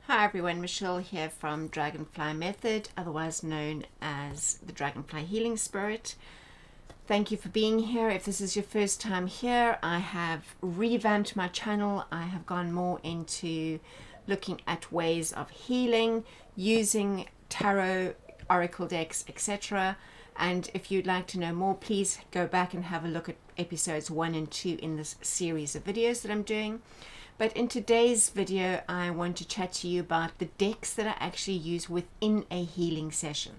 Hi everyone, Michelle here from Dragonfly Method, otherwise known as the Dragonfly Healing Spirit. Thank you for being here. If this is your first time here, I have revamped my channel. I have gone more into looking at ways of healing using tarot, oracle decks, etc. And if you'd like to know more, please go back and have a look at episodes 1 and 2 in this series of videos that I'm doing. But in today's video, I want to chat to you about the decks that I actually use within a healing session.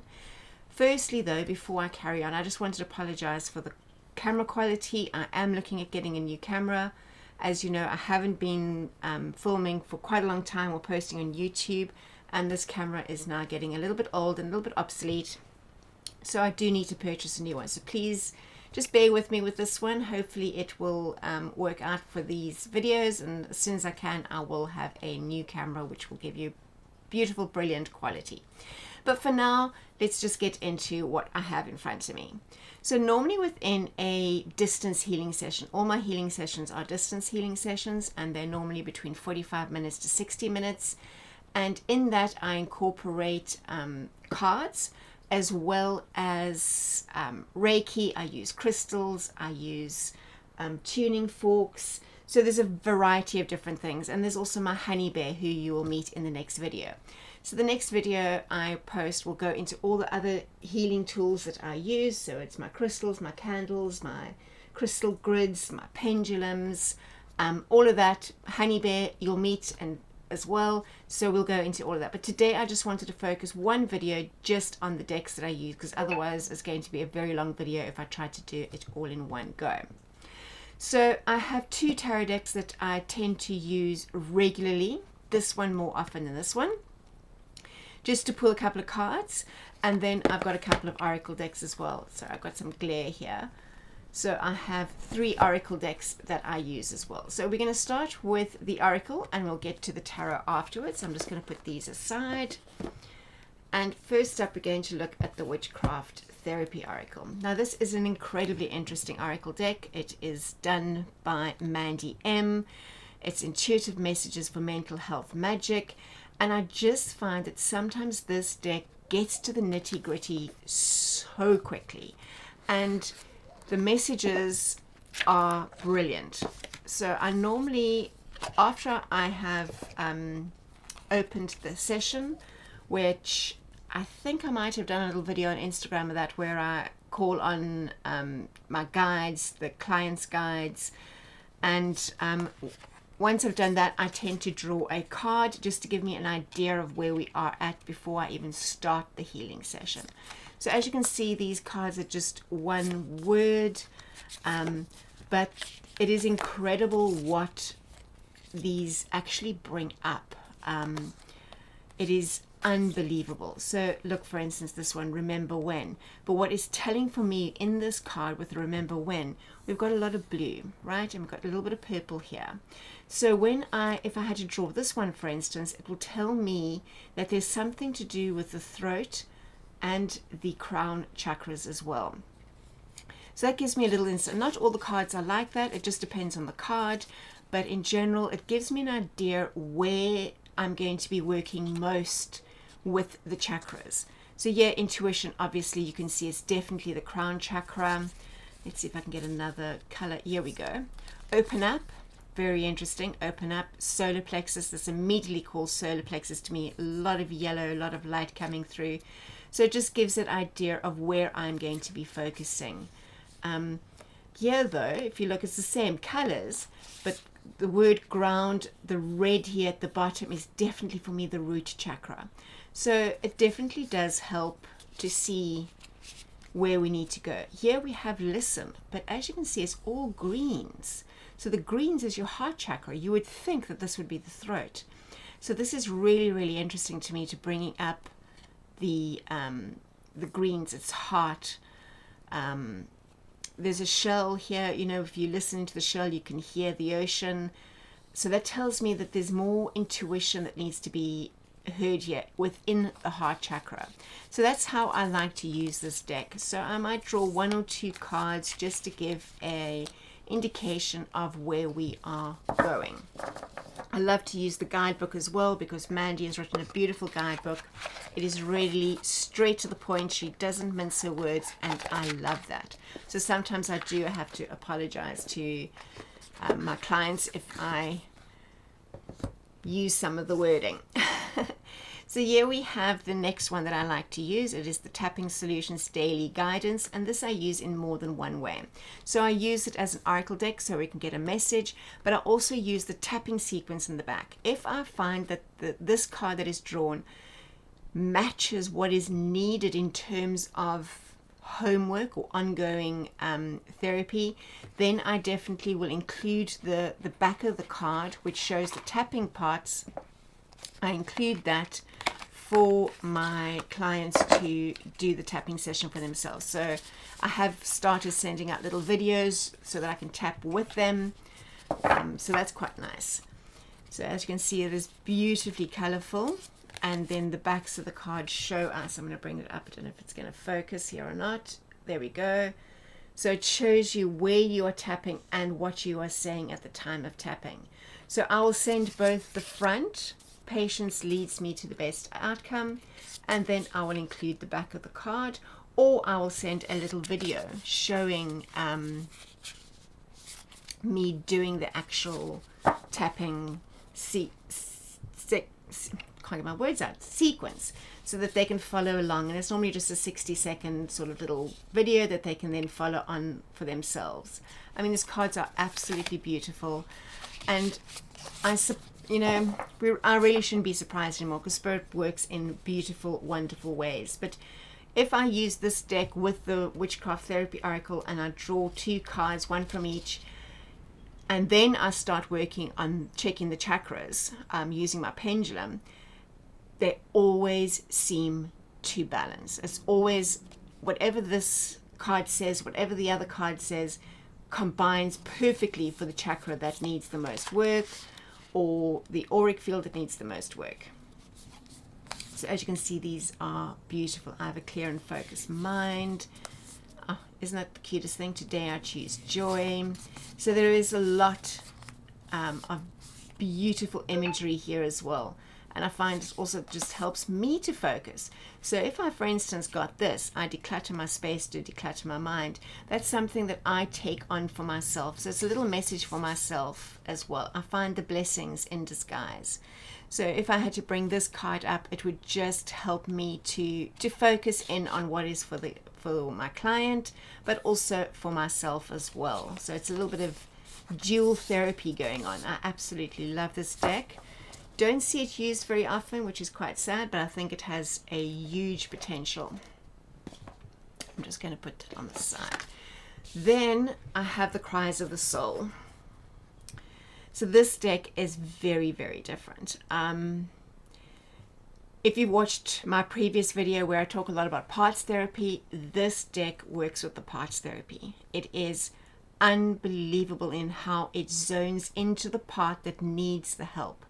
Firstly, though, before I carry on, I just wanted to apologize for the camera quality. I am looking at getting a new camera. As you know, I haven't been filming for quite a long time or posting on YouTube, and this camera is now getting a little bit old and a little bit obsolete. So I do need to purchase a new one. So please just bear with me with this one. Hopefully it will work out for these videos, and as soon as I can, I will have a new camera which will give you beautiful, brilliant quality. But for now, let's just get into what I have in front of me. So normally within a distance healing session, all my healing sessions are distance healing sessions, and they're normally between 45 minutes to 60 minutes. And in that, I incorporate cards, as well as Reiki. I use crystals, I use tuning forks. So there's a variety of different things. And there's also my honey bear, who you will meet in the next video. So the next video I post will go into all the other healing tools that I use. So it's my crystals, my candles, my crystal grids, my pendulums, all of that. Honey bear you'll meet and as well, so we'll go into all of that. But today I just wanted to focus one video just on the decks that I use, because otherwise it's going to be a very long video if I try to do it all in one go. So I have two tarot decks that I tend to use regularly, this one more often than this one, just to pull a couple of cards. And then I've got a couple of oracle decks as well. So I've got some glare here. So I have 3 oracle decks that I use as well. So we're going to start with the oracle, and we'll get to the tarot afterwards. I'm just going to put these aside. And first up, we're going to look at the Witchcraft Therapy Oracle. Now this is an incredibly interesting oracle deck. It is done by Mandy M. It's intuitive messages for mental health magic. And I just find that sometimes this deck gets to the nitty-gritty so quickly. And the messages are brilliant. So I normally, after I have opened the session, which I think I might have done a little video on Instagram of that, where I call on my guides, the clients' guides, and once I've done that, I tend to draw a card just to give me an idea of where we are at before I even start the healing session. So as you can see, these cards are just one word, but it is incredible what these actually bring up. It is unbelievable. So look, for instance, this one, remember when. But what is telling for me in this card with remember when, we've got a lot of blue, right? And we've got a little bit of purple here. So if I had to draw this one, for instance, it will tell me that there's something to do with the throat and the crown chakras as well. So that gives me a little insight. Not all the cards are like that. It just depends on the card. But in general, it gives me an idea where I'm going to be working most with the chakras. So yeah, intuition, obviously you can see it's definitely the crown chakra. Let's see if I can get another color. Here we go. Open up. Very interesting. Open up. Solar plexus. This immediately calls solar plexus to me. A lot of yellow, a lot of light coming through. So it just gives an idea of where I'm going to be focusing. Here though, if you look, it's the same colors, but the word ground, the red here at the bottom, is definitely for me the root chakra. So it definitely does help to see where we need to go. Here we have listen, but as you can see, it's all greens. So the greens is your heart chakra. You would think that this would be the throat. So this is really, really interesting to me, to bringing up the greens. It's heart. There's a shell here. You know, if you listen to the shell, you can hear the ocean. So that tells me that there's more intuition that needs to be heard here within the heart chakra. So that's how I like to use this deck. So I might draw 1 or 2 cards just to give a indication of where we are going. I love to use the guidebook as well, because Mandy has written a beautiful guidebook. It is really straight to the point. She doesn't mince her words, and I love that. So sometimes I do have to apologize to my clients if I use some of the wording. So here we have the next one that I like to use. It is the Tapping Solutions Daily Guidance, and this I use in more than one way. So I use it as an oracle deck so we can get a message, but I also use the tapping sequence in the back. If I find that this card that is drawn matches what is needed in terms of homework or ongoing therapy, then I definitely will include the back of the card, which shows the tapping parts. I include that for my clients to do the tapping session for themselves. So I have started sending out little videos so that I can tap with them. So that's quite nice. So as you can see, it is beautifully colorful. And then the backs of the cards show us. I'm going to bring it up. I don't know if it's going to focus here or not. There we go. So it shows you where you are tapping and what you are saying at the time of tapping. So I will send both the front, patience leads me to the best outcome, and then I will include the back of the card, or I will send a little video showing me doing the actual tapping can't get my words out, sequence, so that they can follow along. And it's normally just a 60-second sort of little video that they can then follow on for themselves. I mean, these cards are absolutely beautiful, and I really shouldn't be surprised anymore, because Spirit works in beautiful, wonderful ways. But if I use this deck with the Witchcraft Therapy Oracle and I draw 2 cards, one from each, and then I start working on checking the chakras using my pendulum, they always seem to balance. It's always whatever this card says, whatever the other card says, combines perfectly for the chakra that needs the most work, or the auric field that needs the most work. So as you can see, these are beautiful. I have a clear and focused mind. Oh, isn't that the cutest thing? Today I choose joy. So there is a lot of beautiful imagery here as well. And I find it also just helps me to focus. So if I, for instance, got this, I declutter my space to declutter my mind. That's something that I take on for myself. So it's a little message for myself as well. I find the blessings in disguise. So if I had to bring this card up, it would just help me to focus in on what is for my client, but also for myself as well. So it's a little bit of dual therapy going on. I absolutely love this deck. Don't see it used very often, which is quite sad, but I think it has a huge potential. I'm just going to put it on the side. Then I have the Cries of the Soul. So this deck is very, very different. If you've watched my previous video where I talk a lot about parts therapy, this deck works with the parts therapy. It is unbelievable in how it zones into the part that needs the help.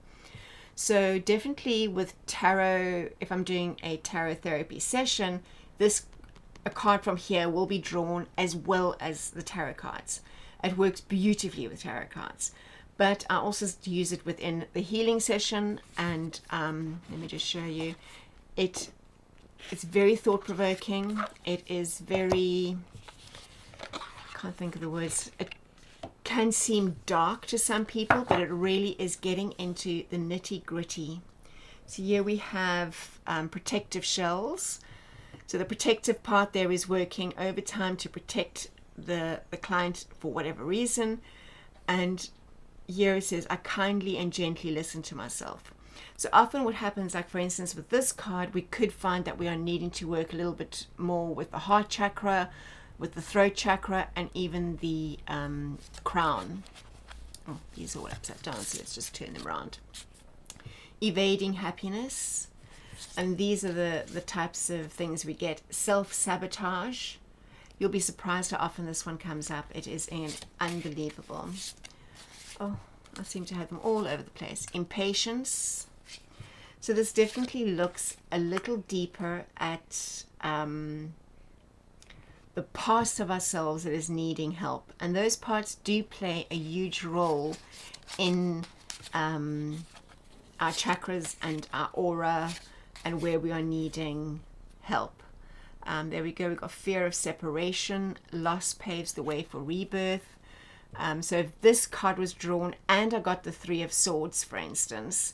So definitely with tarot, if I'm doing a tarot therapy session, a card from here will be drawn as well as the tarot cards. It works beautifully with tarot cards. But I also use it within the healing session, and let me just show you. It's very thought-provoking. It is very, I can't think of the words. It can seem dark to some people, but it really is getting into the nitty-gritty. So here we have protective shells. So the protective part there is working overtime to protect the client for whatever reason. And here it says, I kindly and gently listen to myself. So often what happens, like for instance with this card, we could find that we are needing to work a little bit more with the heart chakra, with the throat chakra, and even the crown. Oh, these are all upside down, so let's just turn them around. Evading happiness. And these are the types of things we get. Self-sabotage. You'll be surprised how often this one comes up. It is unbelievable. Oh, I seem to have them all over the place. Impatience. So this definitely looks a little deeper at the parts of ourselves that is needing help. And those parts do play a huge role in our chakras and our aura and where we are needing help. There we go. We've got fear of separation. Loss paves the way for rebirth. So if this card was drawn and I got the Three of Swords, for instance,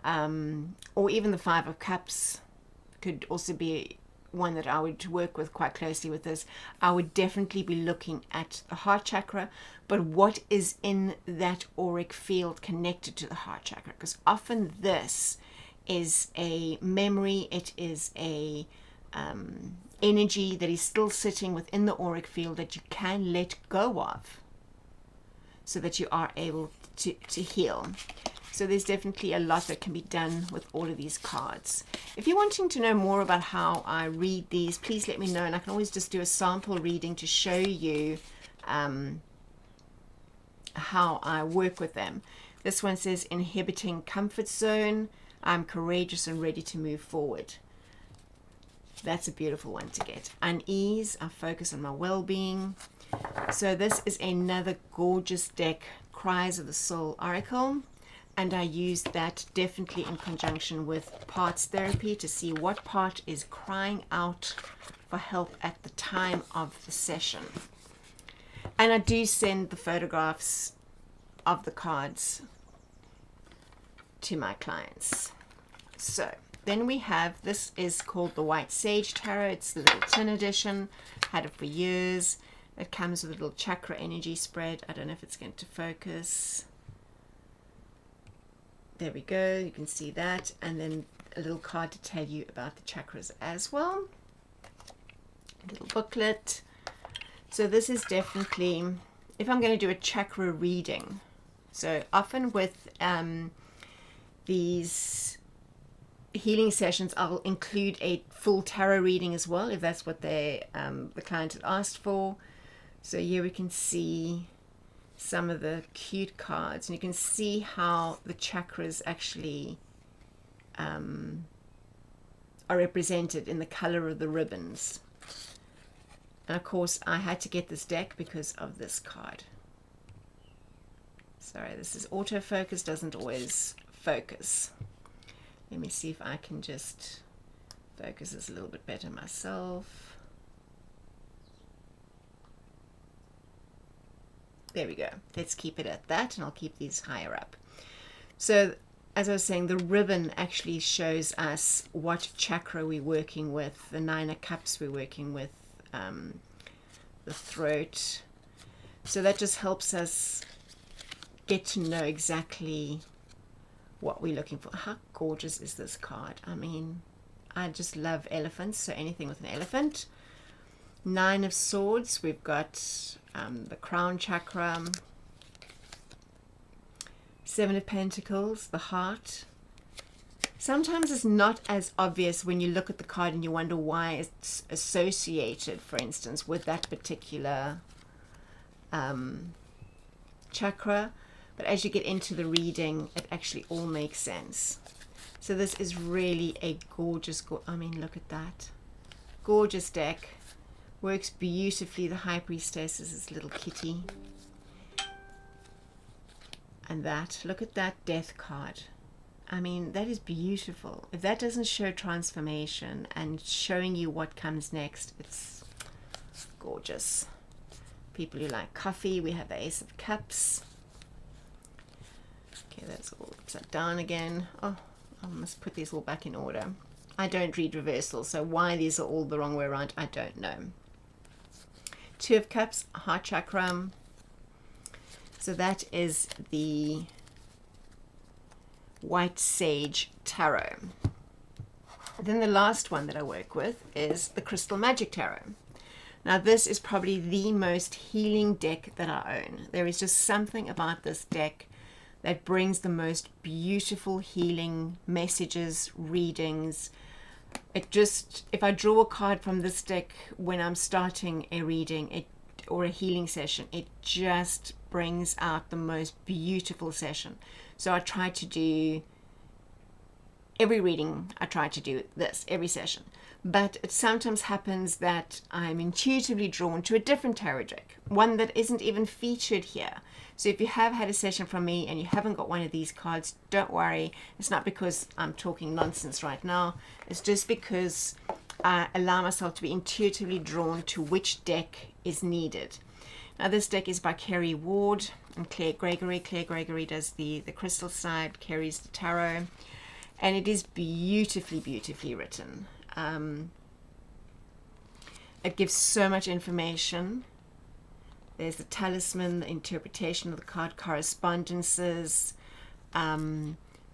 or even the Five of Cups could also be one that I would work with quite closely with this, I would definitely be looking at the heart chakra, but what is in that auric field connected to the heart chakra? Because often this is a memory, it is a energy that is still sitting within the auric field that you can let go of so that you are able to heal. So there's definitely a lot that can be done with all of these cards. If you're wanting to know more about how I read these, please let me know, and I can always just do a sample reading to show you how I work with them. This one says, inhibiting comfort zone. I'm courageous and ready to move forward. That's a beautiful one to get. Unease. I focus on my well-being. So this is another gorgeous deck, Cries of the Soul Oracle. And I use that definitely in conjunction with parts therapy to see what part is crying out for help at the time of the session. And I do send the photographs of the cards to my clients. So then we have, this is called the White Sage Tarot. It's the little tin edition. Had it for years. It comes with a little chakra energy spread. I don't know if it's going to focus. There we go, you can see that, and then a little card to tell you about the chakras as well. A little booklet. So this is definitely, if I'm going to do a chakra reading, so often with these healing sessions, I'll include a full tarot reading as well, if that's what the client had asked for. So here we can see some of the cute cards, and you can see how the chakras actually are represented in the color of the ribbons. And of course I had to get this deck because of this card. Sorry, this is autofocus, doesn't always focus. Let me see if I can just focus this a little bit better myself. There we go. Let's keep it at that, and I'll keep these higher up. So, as I was saying, the ribbon actually shows us what chakra we're working with. The Nine of Cups we're working with, the throat. So that just helps us get to know exactly what we're looking for. How gorgeous is this card? I mean, I just love elephants, so anything with an elephant. Nine of Swords, we've got the crown chakra. Seven of Pentacles, the heart. Sometimes it's not as obvious when you look at the card and you wonder why it's associated, for instance, with that particular chakra. But as you get into the reading, it actually all makes sense. So this is really a gorgeous, I mean, look at that. Gorgeous deck. Works beautifully. The High Priestess is this little kitty. And that, look at that Death card. I mean, that is beautiful. If that doesn't show transformation and showing you what comes next, it's gorgeous. People who like coffee, we have the Ace of Cups. Okay, that's all upside down again. Oh, I must put these all back in order. I don't read reversal, so why these are all the wrong way around, I don't know. Two of Cups, heart chakra. So that is the White Sage Tarot. Then the last one that I work with is the Crystal Magic Tarot. Now this is probably the most healing deck that I own. There is just something about this deck that brings the most beautiful healing messages, readings. It just, if I draw a card from this deck when I'm starting a reading or a healing session, it just brings out the most beautiful session. So I try to do every reading I try to do this, every session. But it sometimes happens that I'm intuitively drawn to a different tarot deck, one that isn't even featured here. So if you have had a session from me and you haven't got one of these cards, don't worry. It's not because I'm talking nonsense right now. It's just because I allow myself to be intuitively drawn to which deck is needed. Now this deck is by Kerry Ward and Claire Gregory. Claire Gregory does the crystal side, Kerry's the tarot. And it is beautifully, beautifully written. It gives so much information. There's the talisman, the interpretation of the card, correspondences,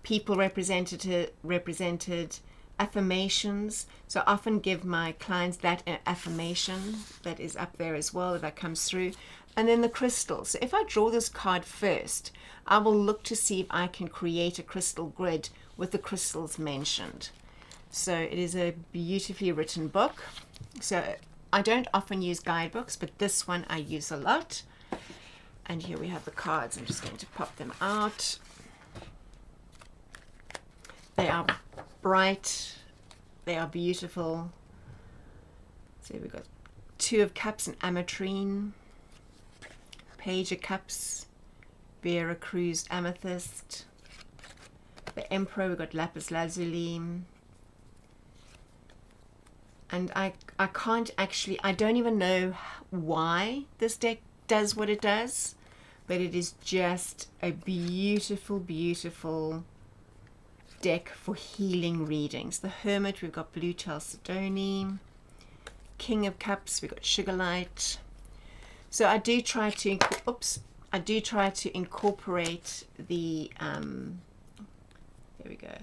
people represented, affirmations. So I often give my clients that affirmation that is up there as well, that comes through. And then the crystals. So if I draw this card first, I will look to see if I can create a crystal grid with the crystals mentioned. So it is a beautifully written book. So I don't often use guidebooks, but this one I use a lot. And here we have the cards. I'm just going to pop them out. They are bright. They are beautiful. So we've got Two of Cups and Ametrine. Page of Cups, Vera Cruz Amethyst. The Emperor, we've got Lapis Lazuli. And I can't actually, I don't even know why this deck does what it does, but it is just a beautiful, beautiful deck for healing readings. The Hermit, we've got Blue Chalcedony. King of Cups, we've got Sugarlight. So I do try to, incorporate the, there we go,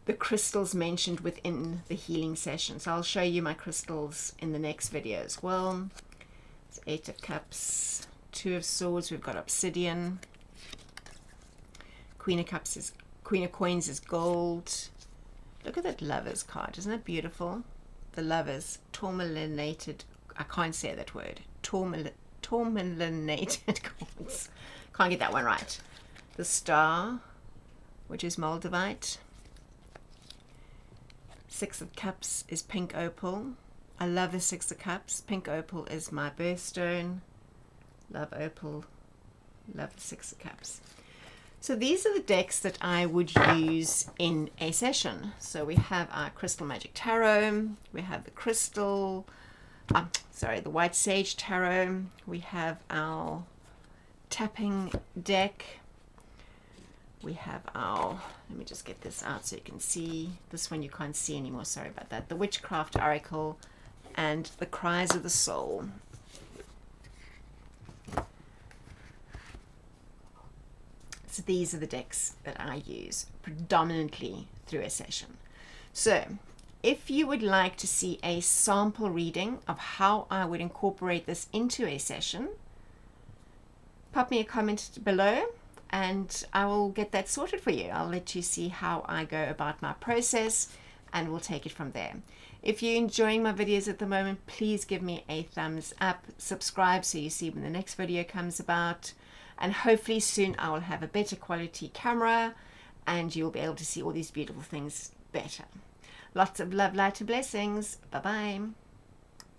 the crystals mentioned within the healing session. So I'll show you my crystals in the next video as well. It's Eight of Cups, Two of Swords, we've got Obsidian. Queen of Coins is gold. Look at that Lovers card, isn't that beautiful? The Lovers, tourmalinated, I can't say that word, tourmalinated cards. Can't get that one right. The Star, which is Moldavite. Six of Cups is Pink Opal. I love the Six of Cups. Pink Opal is my birthstone. Love Opal. Love the Six of Cups. So these are the decks that I would use in a session. So we have our Crystal Magic Tarot. We have the Crystal, the White Sage Tarot. We have our tapping deck. We have our, let me just get this out so you can see. This one you can't see anymore, sorry about that. The Witchcraft Oracle and the Cries of the Soul. So these are the decks that I use predominantly through a session. So if you would like to see a sample reading of how I would incorporate this into a session, pop me a comment below and I will get that sorted for you. I'll let you see how I go about my process and we'll take it from there. If you're enjoying my videos at the moment, please give me a thumbs up, subscribe so you see when the next video comes about, and hopefully soon I will have a better quality camera and you'll be able to see all these beautiful things better. Lots of love, light and blessings. Bye-bye.